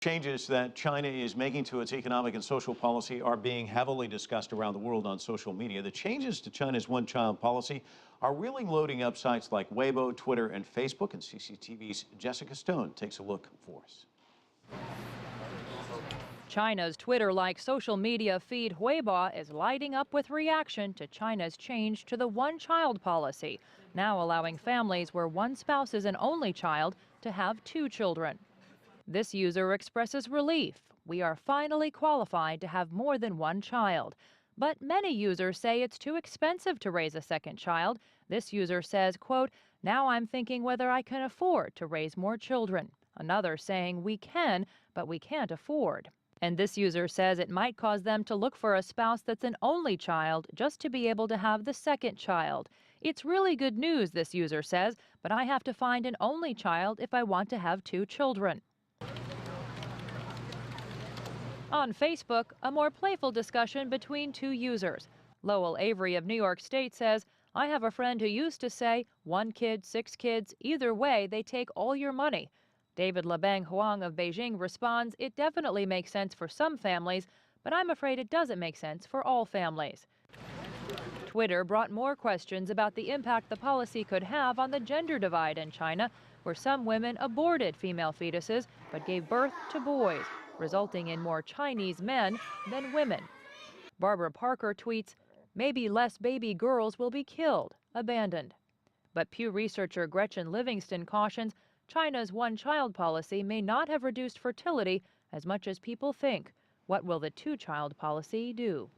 Changes that China is making to its economic and social policy are being heavily discussed around the world on social media. The changes to China's one-child policy are really loading up sites like Weibo, Twitter, and Facebook. And CCTV's Jessica Stone takes a look for us. China's Twitter-like social media feed Weibo is lighting up with reaction to China's change to the one-child policy, now allowing families where one spouse is an only child to have two children. This user expresses relief. We are finally qualified to have more than one child. But many users say it's too expensive to raise a second child. This user says, quote, "Now I'm thinking whether I can afford to raise more children." Another saying, "We can, but we can't afford." And this user says it might cause them to look for a spouse that's an only child just to be able to have the second child. It's really good news, this user says, but I have to find an only child if I want to have two children. On Facebook, a more playful discussion between two users. Lowell Avery of New York State says, "I have a friend who used to say, 1 kid, 6 kids, either way, they take all your money." David Labeng Huang of Beijing responds, "It definitely makes sense for some families, but I'm afraid it doesn't make sense for all families." Twitter brought more questions about the impact the policy could have on the gender divide in China, where some women aborted female fetuses but gave birth to boys, resulting in more Chinese men than women. Barbara Parker tweets, "Maybe less baby girls will be killed, abandoned." But Pew researcher Gretchen Livingston cautions China's one-child policy may not have reduced fertility as much as people think. What will the two-child policy do?